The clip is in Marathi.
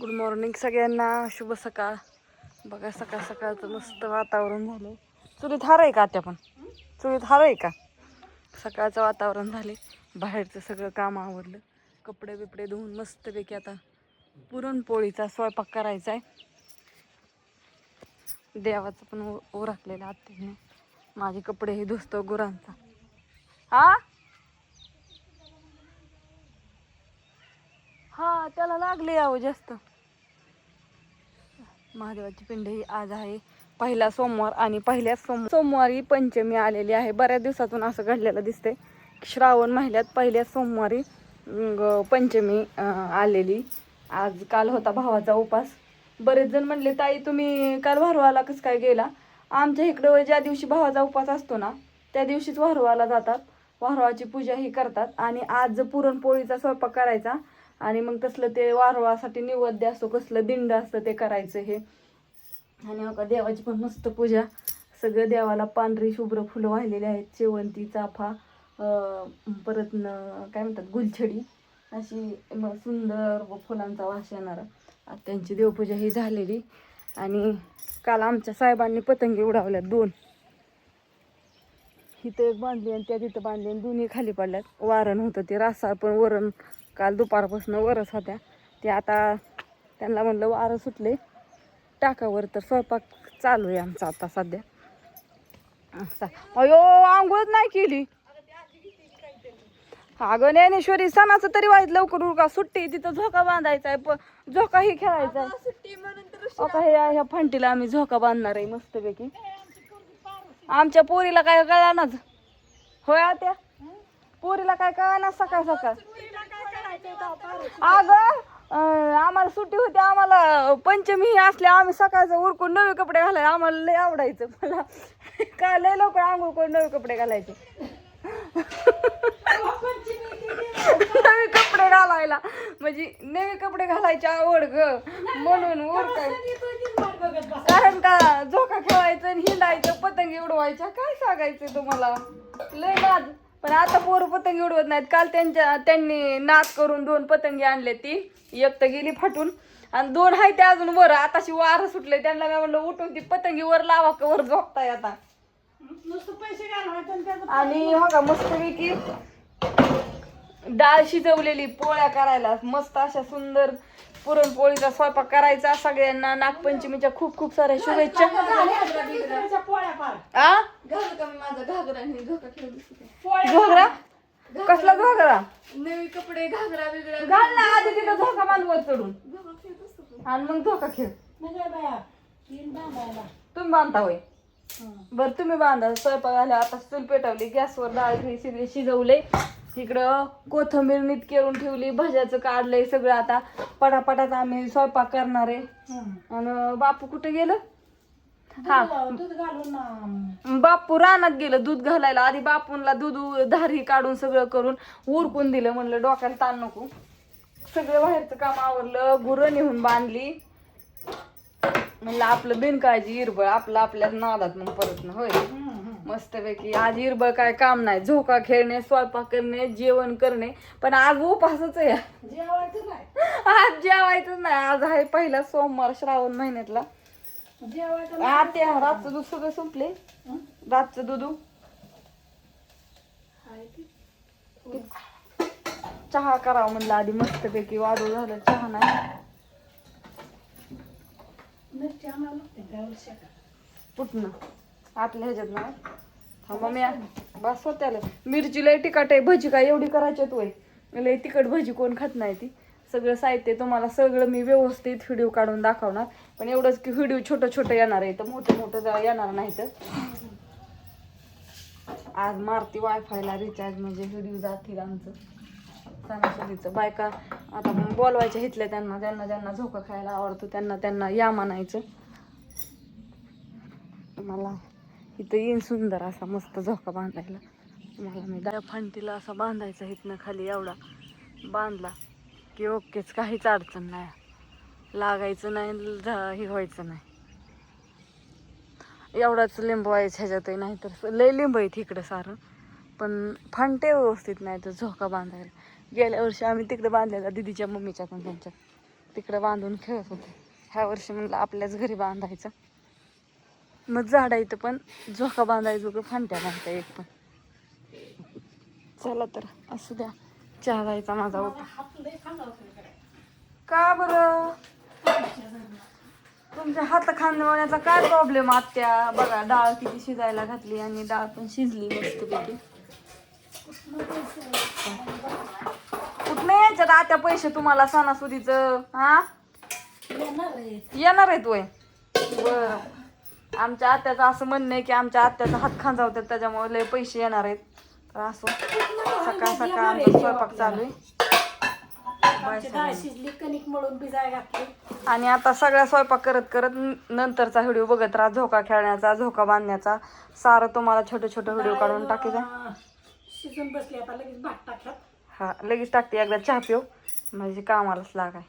गुड मॉर्निंग सगळ्यांना, शुभ सकाळ. बघा सकाळ सकाळचं मस्त वातावरण झालं. चुलीत हार आहे का आत्या? पण चुलीत हार आहे का? सकाळचं वातावरण झाले. बाहेरचं सगळं काम आवरलं. कपडे बिपडे धुवून मस्तपैकी आता पुरणपोळीचा स्वयंपाक करायचा आहे. देवाचं पण ओरखलेलं आत्याने. माझे कपडे हे धुसतो गुरांचा. हा त्याला लागले यावं जास्त. महादेवाची पिंड ही आज आहे पहिला सोमवार आणि पहिल्या सोमवारी पंचमी आलेली आहे. बऱ्याच दिवसातून असं घडलेलं दिसते. श्रावण महिन्यात पहिल्या सोमवारी पंचमी आलेली. आज काल होता भावाचा उपास. बरेच जण म्हणले ताई तुम्ही काल वारूळाला कसं काय गेला? आमच्या इकडं ज्या दिवशी भावाचा उपास असतो ना त्या दिवशीच वारूळाला जातात. वारूळाची पूजा ही करतात आणि आज पुरणपोळीचा स्वयंपाक करायचा आणि मग तसलं ते वारूळासाठी निवेद्य असतो, कसलं दिंड असतं ते करायचं हे. आणि हो का देवाची पण मस्त पूजा. सगळं देवाला पांढरी शुभ्र फुलं वाहिलेली आहेत. शेवंती, चाफा, परत काय म्हणतात गुलछडी, अशी सुंदर फुलांचा वास येणारा त्यांची देवपूजा ही झालेली. आणि काल आमच्या साहेबांनी पतंगी उडावल्यात 2. इथं एक बांधली आणि त्या तिथं बांधली आणि दोन्ही खाली पडल्यात. वारण होतं ते रासाळ पण वरण काल दुपारपासून वरच होत्या. ते आता त्यांना म्हणलं वारं सुटले टाकावर, तर स्वयंपाक चालू आहे आमचा आता सध्या. अयो आंघोळच नाही केली. अगं ज्ञानेश्वरी सणाचं तरी व्हायचं लवकर उरका. सुट्टी तिथं झोका बांधायचा आहे, झोका ही खेळायचा आहे. आता हे ह्या फंटीला आम्ही झोका बांधणार आहे मस्तपैकी. आमच्या पोरीला काय कळानाच. होय आत्या, पोरीला काय कळाना सकाळ सकाळ. अगं आम्हाला सुट्टी होती, आम्हाला पंचमी ही असल्या आम्ही सकाळचं उरकून नवे कपडे घालायचे. आम्हाला लय आवडायचं. मला काय लय लवकर आंघोळ करून नवे कपडे घालायचे. नवे कपडे घालायला म्हणजे नवे कपडे घालायची आवड ग, म्हणून उरकाय. कारण का झोका खेळायचं आणि हिंडायचं, पतंगी उडवायच्या. काय सांगायचं तुम्हाला, लय नाद. पण आता पोरं पतंगी उडवत नाहीत. काल त्यांनी नाद करून 2 पतंगी आणले. ती एक तर गेली फाटून आणि 2 आहे ते अजून वर. आताशी वारं सुटले. त्यांना काय म्हणलं उठून ती पतंगी वर लावा, का वर झोपताय आता. आणि हो का मस्तपैकी डाळ शिजवलेली पोळ्या करायला. मस्त अशा सुंदर पुरणपोळीचा स्वयंपाक करायचा. सगळ्यांना नागपंचमीच्या खूप खूप साऱ्या शुभेच्छा. घागरा कसला घागरा? नवी कपडे घागरा बिगरा घाल ना. आधी तिथं झोका बांधवर चढून आणि मग झोका खेळ. तुम्ही बांधता होय? बरं तुम्ही बांधा. स्वयंपाक झाला आता. चूल पेटवली, गॅसवर डाळ सगळे शिजवले. इकडं कोथिंबीर नीट करून ठेवली, भज्याचं काढलंय सगळं. आता पटापटात आम्ही स्वयंपाक करणार आहे. आणि बापू कुठे गेलं? हा दूध घालून बापू रानात गेलं दूध घालायला. आधी बापूंला दूध धारी काढून सगळं करून उरकून दिलं. म्हणलं डोक्याला ताण नको. सगळं बाहेरचं काम आवरलं, गुरं नेऊन बांधली. म्हणलं आपलं बिनकाळजी इरबळ आपलं आपल्याच नादात मग परत ना. होय मस्तपैकी आज इरबळ काय काम नाही. झोका खेळणे, स्वयंपाक करणे, जेवण करणे. पण आज उपासच आहे. जेवायचं नाही आज, जेवायचं नाही. आज आहे पहिला सोमवार श्रावण महिन्यातला. आत्या रातचं दूध सगळं संपले. रातचं दूध चहा करावं म्हणलं आधी मस्तपैकी. वाढू झालं चहा नाही. कुठनं आपल्या ह्याच्यात नाही. थांबा मी बस होत्याला. मिरची लय तिखट आहे. भजी काय एवढी करायची होय? लय तिखट भजी कोण खात नाही. ती सगळं साहित्य तुम्हाला सगळं मी व्यवस्थित व्हिडिओ काढून दाखवणार. पण एवढंच की व्हिडिओ छोटं येणार आहे, तर मोठं येणार नाही. तर आज मारती वायफायला रिचार्ज, म्हणजे व्हिडिओ जातील आमचं सणासुदीचं. बायका आता बोलवायच्या हिथल्या त्यांना ज्यांना झोका खायला आवडतो त्यांना या म्हणायचं. मला इथं येईन सुंदर असा मस्त झोका बांधायला. मला मी फंटीला असा बांधायचा इथनं खाली. एवढा बांधला की ओकेच, काहीच अडचण नाही. लागायचं नाही, हे व्हायचं नाही. एवढाच लिंबू आहे ह्याच्यातही, नाही तर लय लिंब आहेत इकडं सारं. पण फंटे व्यवस्थित नाही तर झोका बांधायला. गेल्या वर्षी आम्ही तिकडे बांधलेला दिदीच्या मम्मीच्या पण त्यांच्यात. तिकडे बांधून खेळत होते. ह्या वर्षी म्हणलं आपल्याच घरी बांधायचं. मग झाडायचं पण झोका बांधायचं का फांट्या बांधता एक पण. चला तर असू द्या, चहा जायचा माझा होता. का बरं तुमच्या हात खांदवण्याचा काय प्रॉब्लेम आत्या? बघा डाळ किती शिजायला घातली आणि डाळ पण शिजली मस्तपैकी. कुठलं यायच्यात आत्या पैसे तुम्हाला सणासुदीचं? हा येणार आहेत वय? बर. आमच्या आत्याचं असं म्हणणं आहे की आमच्या आत्याचा हात खांजावतात त्याच्यामुळे लय पैसे येणार आहेत. तर असो, सकाळ सकाळ आमचा स्वयंपाक चालू आहे. कणिक मळून भिजाय घातली. आणि आता सगळा स्वयंपाक करत करत नंतरचा व्हिडिओ बघत राहा. झोका खेळण्याचा, झोका बांधण्याचा, सारं तुम्हाला छोटे छोटे व्हिडिओ काढून टाकायचा. शिजून बसली आता लगेच भात टाकत. हा लगेच टाकते. एकदा चहा पिऊ म्हणजे कामालाच लागाय.